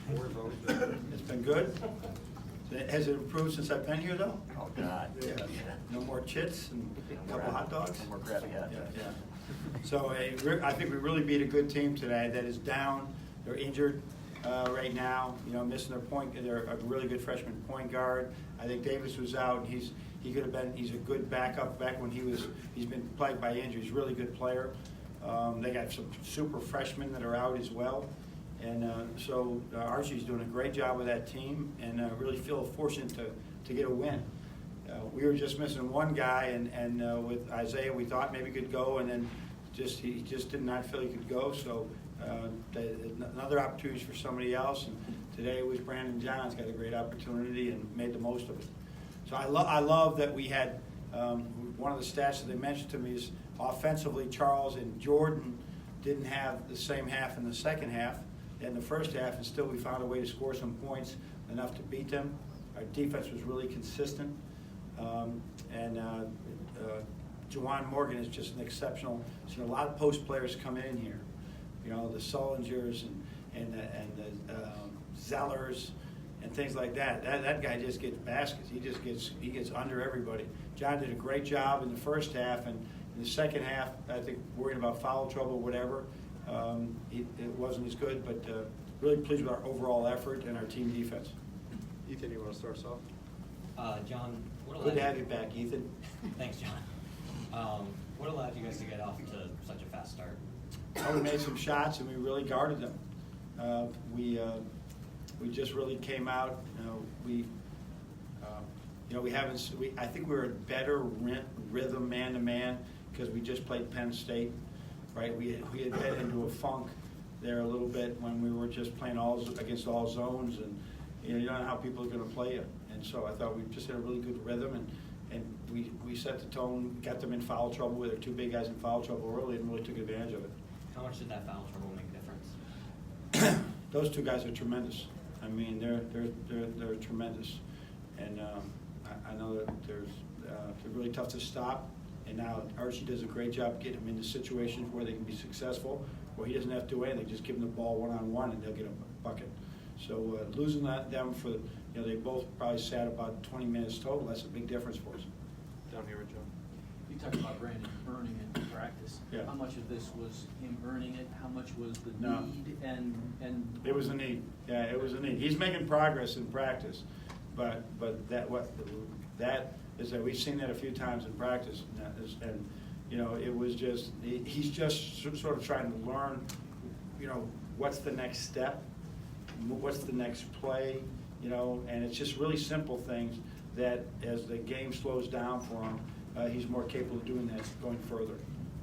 It's been good. Has it improved since I've been here, though? Oh, God. Yeah. No more chits and a couple hot dogs? No more crappy hot dogs. Yeah. So I think we really beat a good team today that is down. They're injured right now, missing their point. They're a really good freshman point guard. I think Davis was out. He's a good backup back when he's been plagued by injuries. Really good player. They got some super freshmen that are out as well. And so Archie's doing a great job with that team, and really feel fortunate to get a win. We were just missing one guy, and with Isaiah, we thought maybe he could go, and then he just did not feel he could go. So another opportunity for somebody else. And today it was Brandon Johns got a great opportunity and made the most of it. So I love that we had one of the stats that they mentioned to me is offensively Charles and Jordan didn't have the same half in the second half in the first half, and still we found a way to score some points enough to beat them. Our defense was really consistent, and Juwan Morgan is just an exceptional. Seen a lot of post players come in here, the Sullingers and the Zellers and things like that. That guy just gets baskets. He gets under everybody. John did a great job in the first half, and in the second half, I think worrying about foul trouble or whatever, it wasn't as good, but really pleased with our overall effort and our team defense. Ethan, you want to start us off? John, what allowed Good to have you back, Ethan. Thanks, John. What allowed you guys to get off to such a fast start? We made some shots and we really guarded them. We just really came out. I think we were in better rhythm man to man because we just played Penn State, right? We had been into a funk there a little bit when we were just playing against all zones, and you don't know how people are going to play you. And so I thought we just had a really good rhythm, and we set the tone, got them in foul trouble with their two big guys in foul trouble early, and really took advantage of it. How much did that foul trouble make a difference? Those two guys are tremendous. I mean, they're tremendous, and I know that they're really tough to stop. And now Archie does a great job getting them into situations where they can be successful, where he doesn't have to do anything. Just give them the ball one-on-one, and they'll get a bucket. So losing them for they both probably sat about 20 minutes total. That's a big difference for us. Down here with John. You talked about Brandon earning it in practice. Yeah. How much of this was him earning it? How much was the No. need? And It was a need. Yeah, it was a need. He's making progress in practice, but that is that we've seen that a few times in practice, and it was just he's just sort of trying to learn, what's the next step, what's the next play, and it's just really simple things that as the game slows down for him, he's more capable of doing that going further.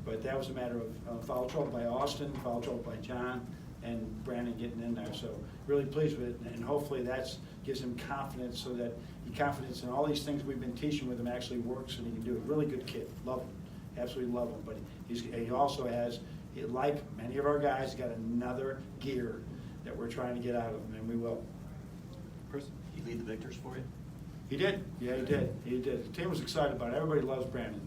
But that was a matter of foul trouble by Austin, foul trouble by John, and Brandon getting in there. So really pleased with it, and hopefully that gives him confidence, so that confidence in all these things we've been teaching with him actually works, and he can do it. Really good kid, love him, absolutely love him. But he also has, like many of our guys, got another gear that we're trying to get out of him, and we will. Chris? He lead the victors for you? He did, yeah, he did. The team was excited about it. Everybody loves Brandon.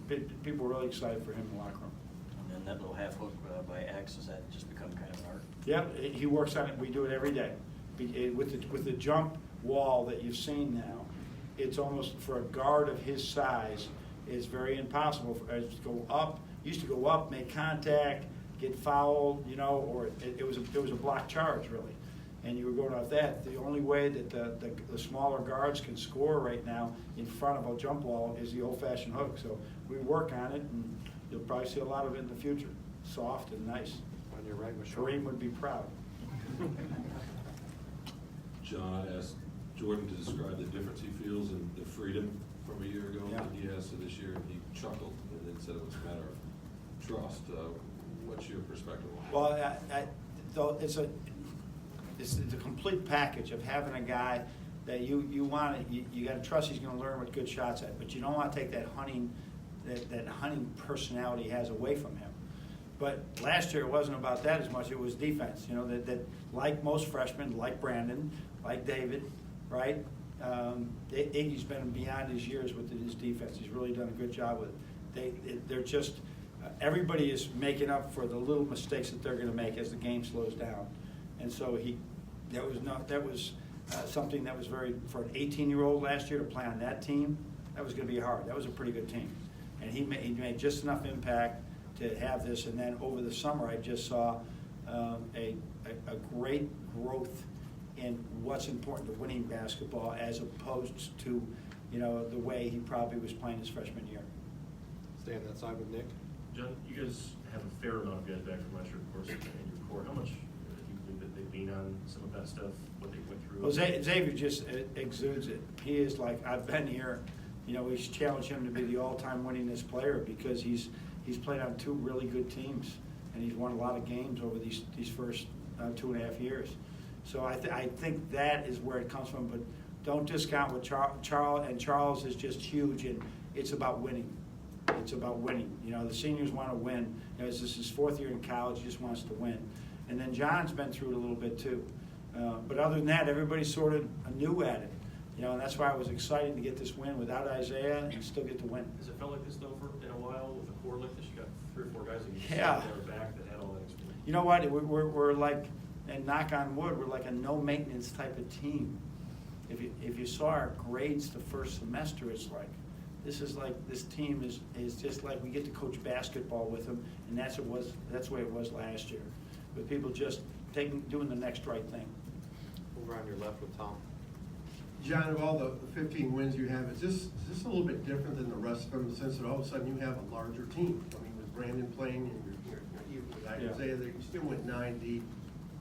People were really excited for him in the locker room. And then that little half hook by X, has that just become kind of an art? Yeah, he works on it. We do it every day. With the jump wall that you've seen now, it's almost, for a guard of his size, it's very impossible to go up. Used to go up, make contact, get fouled, or it was a block charge really, and you were going off that. The only way that the smaller guards can score right now in front of a jump wall is the old-fashioned hook. So we work on it, and you'll probably see a lot of it in the future. Soft and nice. On your right, Michelle. Kareem would be proud. John, I asked Jordan to describe the difference he feels in the freedom from a year ago that he has to this year, and he chuckled and then said it was a matter of trust. What's your perspective on that? Well, it's the complete package of having a guy that you want to, you got to trust he's going to learn what good shots at, but you don't want to take that hunting personality he has away from him. But last year it wasn't about that as much. It was defense. That like most freshmen, like Brandon, like David, right? Iggy's been beyond his years with his defense. He's really done a good job with it. They're just everybody is making up for the little mistakes that they're going to make as the game slows down, and so That was something that was for an 18-year-old last year to play on that team. That was going to be hard. That was a pretty good team, and he made just enough impact to have this. And then over the summer, I just saw a great growth in what's important to winning basketball, as opposed to, the way he probably was playing his freshman year. Stay on that side with Nick. John, you guys have a fair amount of guys back from last year, of course, in your core. How much do you believe that they lean on some of that stuff, what they went through? Well, Xavier just exudes it. He is like, I've been here. We challenge him to be the all-time winningest player, because he's played on two really good teams, and he's won a lot of games over these first 2.5 years. So I think that is where it comes from. But don't discount what Charles is just huge, and it's about winning. It's about winning. The seniors want to win. This is his 4th year in college. He just wants to win. And then John's been through it a little bit too. But other than that, everybody's sort of new at it. And that's why I was excited to get this win without Isaiah and still get the win. Has it felt like this, though, in a while with a core like this? You got 3 or 4 guys that you Yeah. that are back that had all that experience. You know what? We're like, and knock on wood, we're like a no-maintenance type of team. If you saw our grades the first semester, it's like, this team is just like we get to coach basketball with them, and that's the way it was last year, with people just doing the next right thing. Over on your left with Tom. John, of all the 15 wins you have, is this a little bit different than the rest of them, in the sense that all of a sudden you have a larger team? I mean, with Brandon playing and with Isaiah, you still went 9 deep.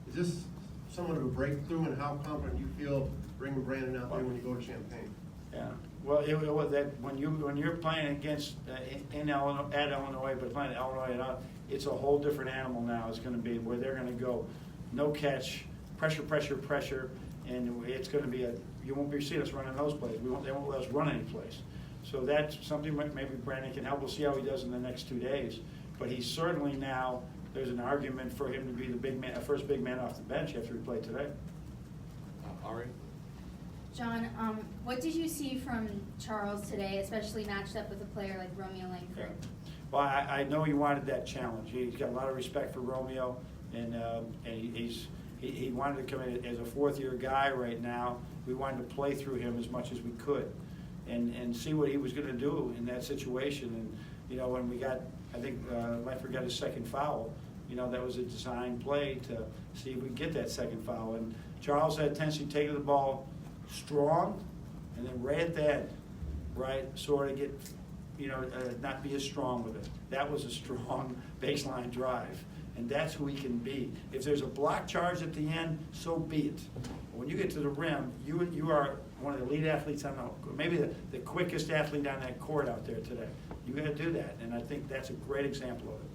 Is this somewhat of a breakthrough, and how confident you feel bringing Brandon out there when you go to Champaign? Yeah. Well, it was that when you're playing against at Illinois, but playing at Illinois, it's a whole different animal now. It's going to be where they're going to go, no catch, pressure, and it's going to be you won't be seeing us running those plays. They won't let us run any place. So that's something maybe Brandon can help. We'll see how he does in the next 2 days. But he's certainly now, there's an argument for him to be the big man, first big man off the bench after he played today. Ari? John, what did you see from Charles today, especially matched up with a player like Romeo Langford? Well, I know he wanted that challenge. He's got a lot of respect for Romeo, and he wanted to come in as a 4th-year guy right now. We wanted to play through him as much as we could, and see what he was going to do in that situation. And when we got, I think Langford got his second foul. That was a design play to see if we could get that second foul. And Charles had a tendency to take the ball strong, and then right at the end, right, sort of get, not be as strong with it. That was a strong baseline drive, and that's who he can be. If there's a block charge at the end, so be it. When you get to the rim, you are one of the elite athletes on maybe the quickest athlete on that court out there today. You got to do that, and I think that's a great example of it.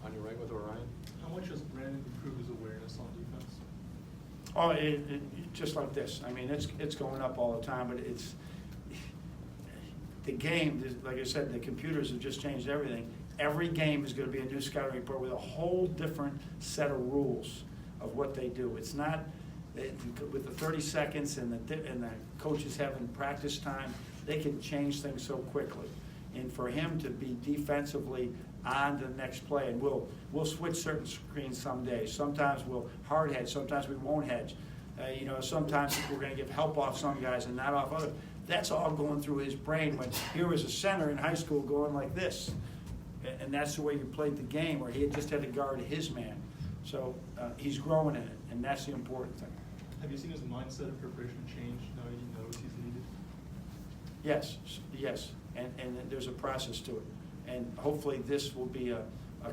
On your right with Orion. How much has Brandon improved his awareness on defense? Oh, just like this. I mean, it's going up all the time, but it's the game. Like I said, the computers have just changed everything. Every game is going to be a new scouting report with a whole different set of rules of what they do. It's not with the 30 seconds and the coaches having practice time. They can change things so quickly, and for him to be defensively on to the next play, and we'll switch certain screens some days. Sometimes we'll hard hedge, sometimes we won't hedge. Sometimes we're going to give help off some guys and not off others. That's all going through his brain when he was a center in high school going like this. And that's the way you played the game, where he just had to guard his man. So he's growing in it, and that's the important thing. Have you seen his mindset of preparation change now that he knows he's needed? Yes, and there's a process to it. And hopefully this will be a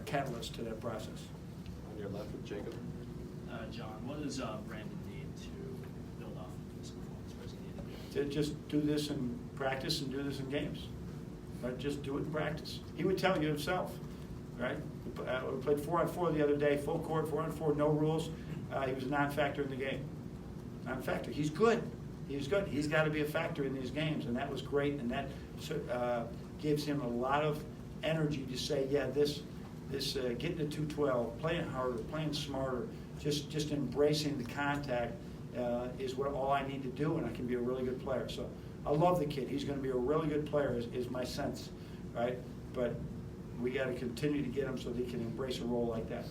catalyst to that process. On your left with Jacob. John, what does Brandon need to build off of this performance? What does he need to do? To just do this in practice and do this in games. But just do it in practice. He would tell you himself, right? We played 4-on-4 the other day, full court, 4-on-4, no rules. He was a non-factor in the game. Non-factor. He's good. He's good. He's got to be a factor in these games, and that was great. And that gives him a lot of energy to say, yeah, this getting to 212, playing harder, playing smarter, just embracing the contact is what all I need to do, and I can be a really good player. So I love the kid. He's going to be a really good player, is my sense, right? But we got to continue to get him so that he can embrace a role like that.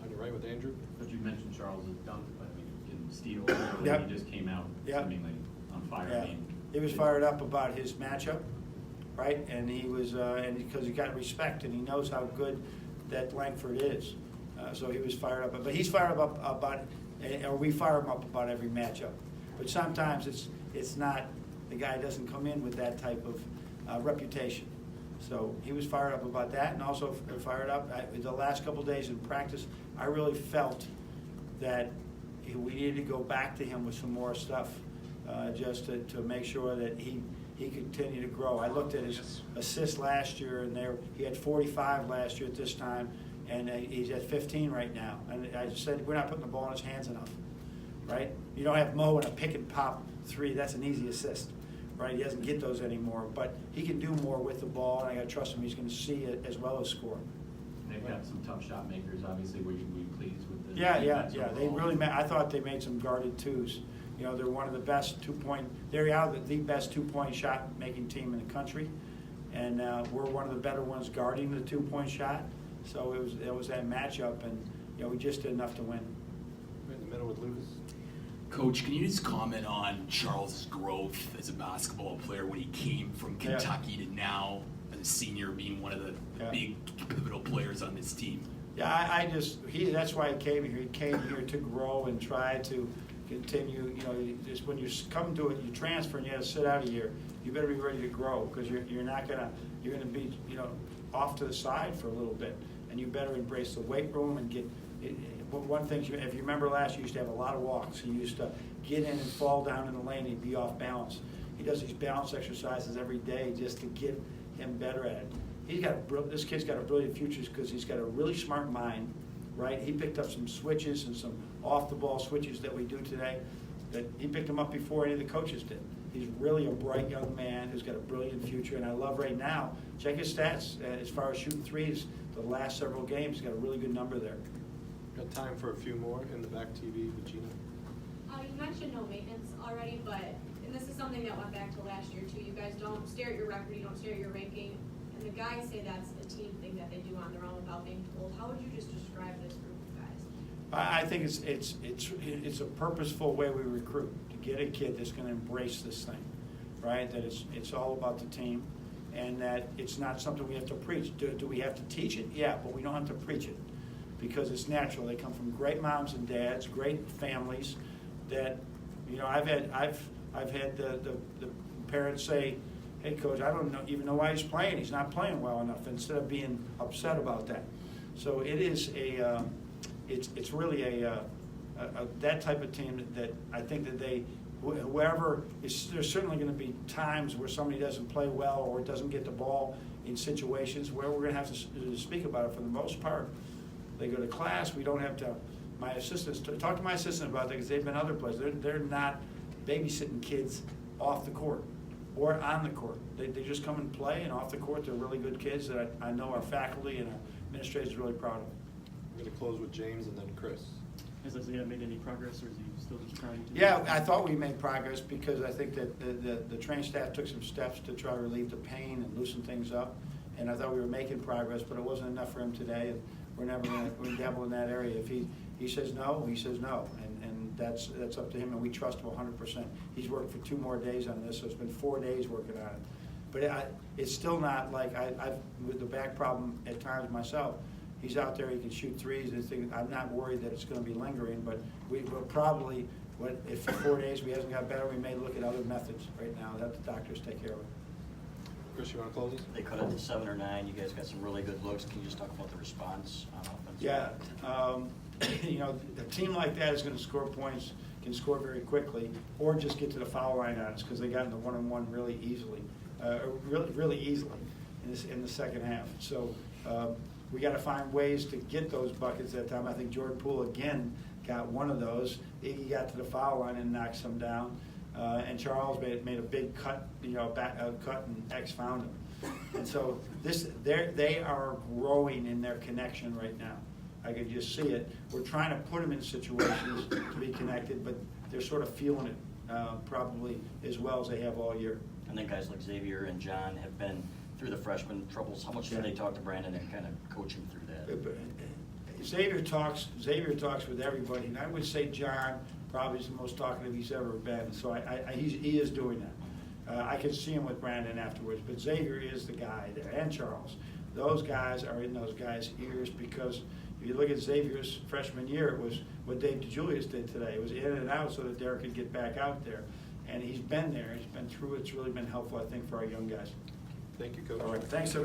On your right with Andrew. But you mentioned Charles' dunk, but I mean, can steals. Yep. He just came out Yep. seemingly on fire. Yeah, I mean, he was fired up about his matchup, right? And he was, and because he got respect and he knows how good that Langford is. So he was fired up, but he's fired up about, or we fire him up about every matchup. But sometimes it's not, the guy doesn't come in with that type of reputation. So he was fired up about that, and also fired up, the last couple of days in practice, I really felt that we needed to go back to him with some more stuff, just to make sure that he continued to grow. I looked at his assists last year, and he had 45 last year at this time, and he's at 15 right now. And I just said, we're not putting the ball in his hands enough, right? You don't have Mo in a pick and pop 3, that's an easy assist, right? He doesn't get those anymore, but he can do more with the ball, and I gotta trust him, he's gonna see it as well as score. they've got some tough shot makers, obviously. Were you pleased with the Yeah, defense they overall? really I thought they made some guarded twos. You know, they're one of the best they're out the best 2-point shot making team in the country. And we're one of the better ones guarding the 2-point shot. So it was that matchup, and you know, we just did enough to win. Right in the middle with Lucas. Coach, can you just comment on Charles' growth as a basketball player when he came from Yeah. Kentucky to now, as a senior, being one of the Yeah. big pivotal players on this team? Yeah, that's why he came here. He came here to grow and try to continue. You know, just when you come to it, you transfer and you have to sit out a year. You better be ready to grow, because you're gonna be, you know, off to the side for a little bit, and you better embrace the weight room and get. One thing, if you remember last year, you used to have a lot of walks. He used to get in and fall down in the lane. He'd be off balance. He does these balance exercises every day just to get him better at it. This kid's got a brilliant future because he's got a really smart mind, right? He picked up some switches and some off-the-ball switches that we do today. That he picked them up before any of the coaches did. He's really a bright young man who's got a brilliant future, and I love right now. Check his stats as far as shooting threes. The last several games, he's got a really good number there. Got time for a few more in the back TV with Gina. You mentioned no maintenance already, and this is something that went back to last year too. You guys don't stare at your record, you don't stare at your ranking, and the guys say that's a team thing that they do on their own without being told. How would you just describe this group of guys? I think it's a purposeful way we recruit, to get a kid that's going to embrace this thing, right? That it's all about the team, and that it's not something we have to preach. Do we have to teach it? Yeah, but we don't have to preach it, because it's natural. They come from great moms and dads, great families. That, you know, I've had the parents say, "Hey, coach, I don't even know why he's playing. He's not playing well enough," instead of being upset about that. So it is it's really that type of team that I think that there's certainly going to be times where somebody doesn't play well or doesn't get the ball in situations where we're going to have to speak about it. For the most part, they go to class. We don't have to. My assistants talk to my assistant about that, because they've been other places. They're not babysitting kids off the court or on the court. They just come and play, and off the court they're really good kids that I know our faculty and our administrators are really proud of. I'm going to close with James and then Chris. Has Isaiah made any progress, or is he still just trying to? Yeah, I thought we made progress, because I think that the training staff took some steps to try to relieve the pain and loosen things up, and I thought we were making progress, but it wasn't enough for him today, and we're never going to dabble in that area. If he says no, he says no, and that's up to him, and we trust him 100%. He's worked for 2 more days on this, so it's been 4 days working on it. But it's still not like I've with the back problem at times myself. He's out there, he can shoot threes, and I'm not worried that it's going to be lingering, but we'll probably, if for 4 days we hasn't got better, we may look at other methods right now. Let the doctors take care of it. Chris, you want to close this? They cut it to 7 or 9. You guys got some really good looks. Can you just talk about the response on offense? Yeah, you know, a team like that is going to score points, can score very quickly, or just get to the foul line on us, because they got in the 1-on-1 really easily, really easily in the second half. So we got to find ways to get those buckets that time. I think Jordan Poole again got one of those. Iggy got to the foul line and knocked some down, and Charles made a big cut, you know, cut, and X found him. And so they are growing in their connection right now. I could just see it. We're trying to put them in situations to be connected, but they're sort of feeling it probably as well as they have all year. And then guys like Xavier and John have been through the freshman troubles. How much do they talk to Brandon and kind of coach him through that? Xavier talks with everybody, and I would say John probably is the most talkative he's ever been. So he is doing that. I can see him with Brandon afterwards, but Xavier is the guy there, and Charles. Those guys are in those guys' ears because if you look at Xavier's freshman year, it was what Dave DeJulius did today. It was in and out so that Derek could get back out there. And he's been there. He's been through it. It's really been helpful, I think, for our young guys. Thank you, Coach. All right, thanks, everybody.